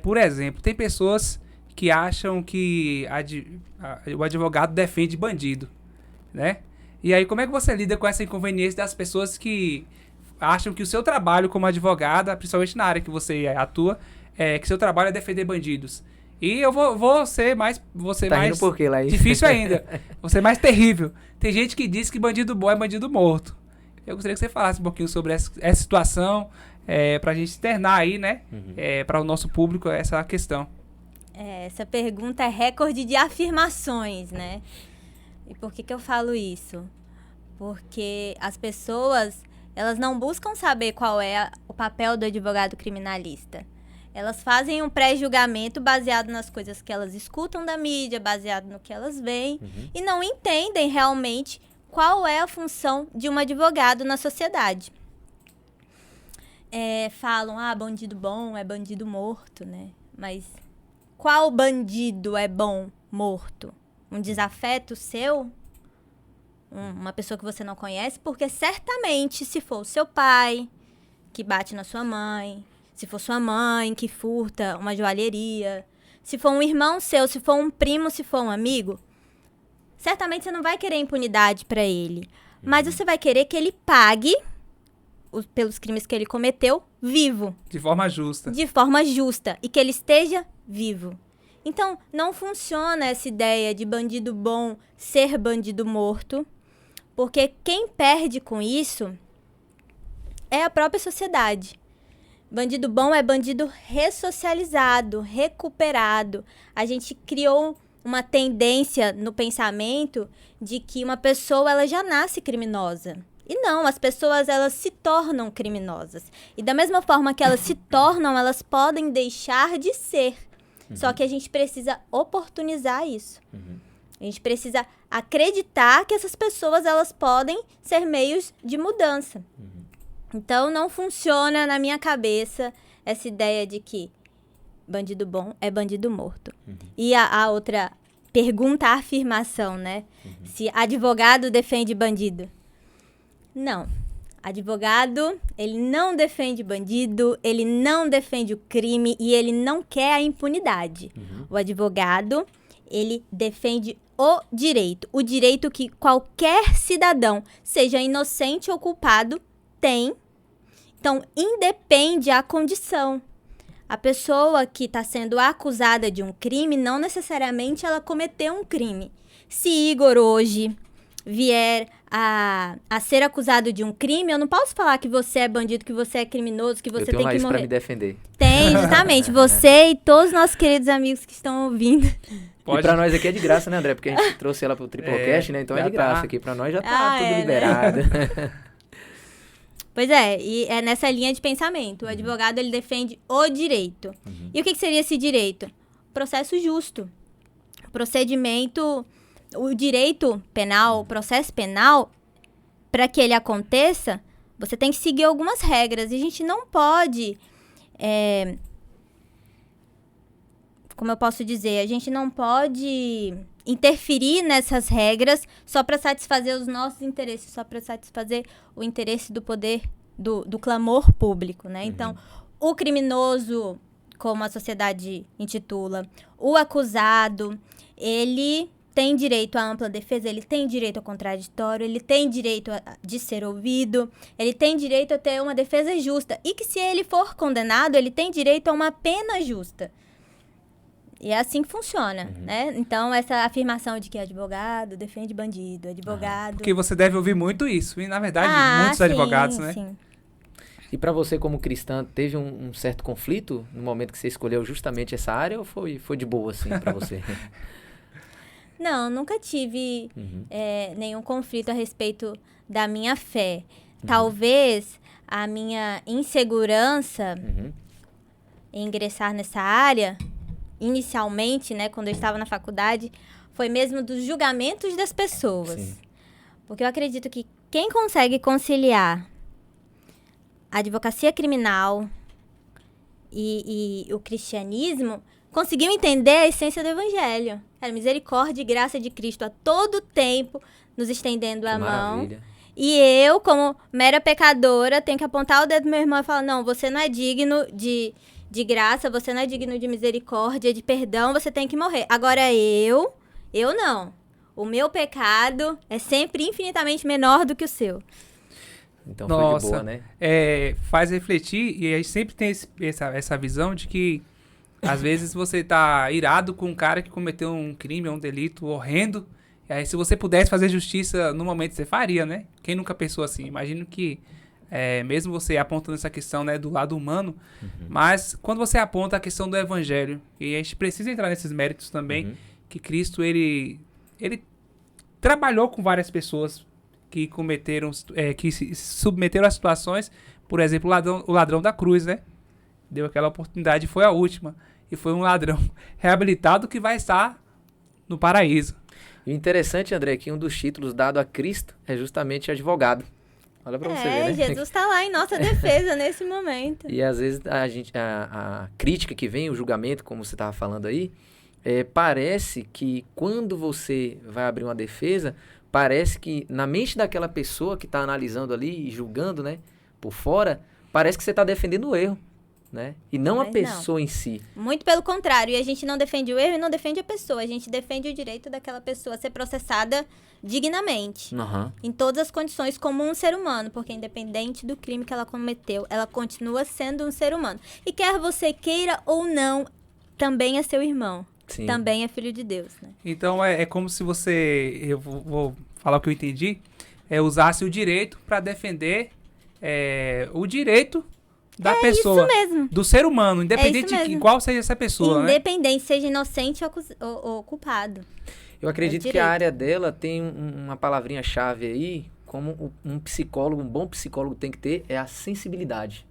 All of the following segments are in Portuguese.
Por exemplo, tem pessoas que acham que o advogado defende bandido, né? E aí, como é que você lida com essa inconveniência das pessoas que acham que o seu trabalho como advogada, principalmente na área que você atua, que seu trabalho é defender bandidos? E eu vou ser mais, Tá rindo por quê, Laís? difícil ainda, vou ser mais terrível. Tem gente que diz que bandido bom é bandido morto. Eu gostaria que você falasse um pouquinho sobre essa situação, pra gente externar aí, né, para o nosso público essa questão. Essa pergunta é recorde de afirmações, né? E por que eu falo isso? Porque as pessoas, elas não buscam saber qual é o papel do advogado criminalista. Elas fazem um pré-julgamento baseado nas coisas que elas escutam da mídia, baseado no que elas veem, e não entendem realmente qual é a função de um advogado na sociedade. Falam, bandido bom é bandido morto, né? Mas qual bandido é bom morto? Um desafeto seu? Uma pessoa que você não conhece? Porque certamente, se for o seu pai que bate na sua mãe, se for sua mãe que furta uma joalheria, se for um irmão seu, se for um primo, se for um amigo, certamente você não vai querer impunidade para ele. Mas você vai querer que ele pague pelos crimes que ele cometeu vivo. De forma justa. De forma justa. E que ele esteja vivo. Então, não funciona essa ideia de bandido bom ser bandido morto, porque quem perde com isso é a própria sociedade. Bandido bom é bandido ressocializado, recuperado. A gente criou uma tendência no pensamento de que uma pessoa ela já nasce criminosa. E não, as pessoas elas se tornam criminosas. E da mesma forma que elas se tornam, elas podem deixar de ser. Só que a gente precisa oportunizar isso. A gente precisa acreditar que essas pessoas elas podem ser meios de mudança. Então, não funciona na minha cabeça essa ideia de que bandido bom é bandido morto. E a outra pergunta, a afirmação, né? Se advogado defende bandido. Não. Advogado, ele não defende bandido, ele não defende o crime e ele não quer a impunidade. O advogado, ele defende o direito que qualquer cidadão, seja inocente ou culpado, tem. Então, independe a condição. A pessoa que está sendo acusada de um crime, não necessariamente ela cometeu um crime. Se Igor hoje vier a ser acusado de um crime, eu não posso falar que você é bandido, que você é criminoso, que você tem que morrer. Eu tenho pra me defender. Tem, justamente. Você e todos os nossos queridos amigos que estão ouvindo. E pra nós aqui é de graça, né, André? Porque a gente trouxe ela pro Triplocast, né? Então é de graça aqui. Pra nós já tá tudo liberado. Né? Pois é, e é nessa linha de pensamento. O advogado, ele defende o direito. E o que seria esse direito? Processo justo. Procedimento... O direito penal, o processo penal, para que ele aconteça, você tem que seguir algumas regras. E a gente não pode, como eu posso dizer, a gente não pode interferir nessas regras só para satisfazer os nossos interesses, só para satisfazer o interesse do poder, do clamor público, né? Então, o criminoso, como a sociedade intitula, o acusado, ele tem direito à ampla defesa, ele tem direito ao contraditório, ele tem direito de ser ouvido, ele tem direito a ter uma defesa justa. E que se ele for condenado, ele tem direito a uma pena justa. E é assim que funciona, né? Então, essa afirmação de que advogado defende bandido, advogado... Porque você deve ouvir muito isso. E, na verdade, muitos sim, advogados, né? Sim. E pra você, como cristã, teve um certo conflito no momento que você escolheu justamente essa área ou foi de boa, assim, pra você? Não, nunca tive nenhum conflito a respeito da minha fé. Talvez a minha insegurança em ingressar nessa área, inicialmente, né, quando eu estava na faculdade, foi mesmo dos julgamentos das pessoas. Sim. Porque eu acredito que quem consegue conciliar a advocacia criminal e o cristianismo conseguiu entender a essência do evangelho. Cara, misericórdia e graça de Cristo a todo tempo, nos estendendo a mão. E eu, como mera pecadora, tenho que apontar o dedo do meu irmão e falar, não, você não é digno de de graça, você não é digno de misericórdia, de perdão, você tem que morrer. Agora eu não. O meu pecado é sempre infinitamente menor do que o seu. Então foi de Nossa, boa, né? faz refletir, e a gente sempre tem essa visão de que às vezes você tá irado com um cara que cometeu um crime, um delito horrendo, e aí se você pudesse fazer justiça no momento, você faria, né? Quem nunca pensou assim? Imagino que, mesmo você apontando essa questão, né, do lado humano, mas quando você aponta a questão do evangelho, e a gente precisa entrar nesses méritos também, que Cristo, ele trabalhou com várias pessoas que cometeram, que se submeteram a situações, por exemplo, o ladrão da cruz, né? Deu aquela oportunidade, foi a última. E foi um ladrão reabilitado que vai estar no paraíso. E o interessante, André, é que um dos títulos dado a Cristo é justamente advogado. Olha pra você ver, né? Jesus tá lá em nossa defesa nesse momento. E às vezes a crítica que vem, o julgamento, como você estava falando aí, parece que quando você vai abrir uma defesa, parece que na mente daquela pessoa que está analisando ali e julgando, né, por fora, parece que você está defendendo o erro, né? E não Mas a pessoa em si. Muito pelo contrário, e a gente não defende o erro e não defende a pessoa, a gente defende o direito daquela pessoa a ser processada dignamente, Aham. em todas as condições como um ser humano, porque independente do crime que ela cometeu, ela continua sendo um ser humano. E quer você queira ou não, também é seu irmão, Sim. também é filho de Deus, né? Então é como se você, eu vou falar o que eu entendi, usasse o direito para defender o direito da pessoa, Isso mesmo. do ser humano, independente isso de mesmo. qual seja essa pessoa, né? Independente, seja inocente ou culpado. Eu acredito que direito. a área dela tem uma palavrinha-chave aí, como um psicólogo, um bom psicólogo tem que ter, é a sensibilidade.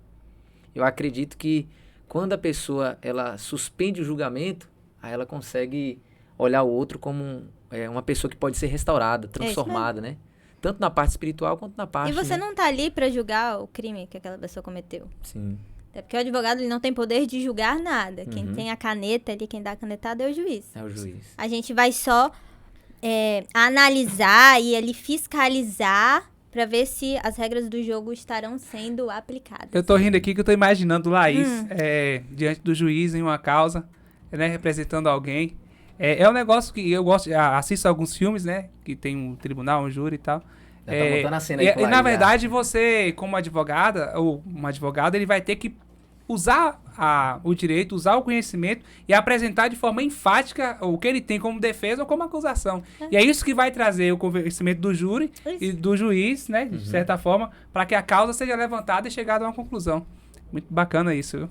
Eu acredito que quando a pessoa ela suspende o julgamento, aí ela consegue olhar o outro como uma pessoa que pode ser restaurada, transformada, né? Tanto na parte espiritual quanto na parte... E você né? não tá ali pra julgar o crime que aquela pessoa cometeu. Sim. Até porque o advogado ele não tem poder de julgar nada. Quem Uhum. tem a caneta ali, quem dá a canetada é o juiz. É o juiz. A gente vai só analisar e ali fiscalizar pra ver se as regras do jogo estarão sendo aplicadas. Eu tô rindo aqui que eu tô imaginando Laís diante do juiz em uma causa, né, representando alguém. É um negócio que eu gosto, assisto alguns filmes, né, que tem um tribunal, um júri e tal. Já tá montando a cena aí E com na Laís, verdade você, como advogada, ou um advogado, ele vai ter que usar o direito, usar o conhecimento e apresentar de forma enfática o que ele tem como defesa ou como acusação. E é isso que vai trazer o convencimento do júri e do juiz, né, de certa forma, para que a causa seja levantada e chegada a uma conclusão. Muito bacana isso, viu?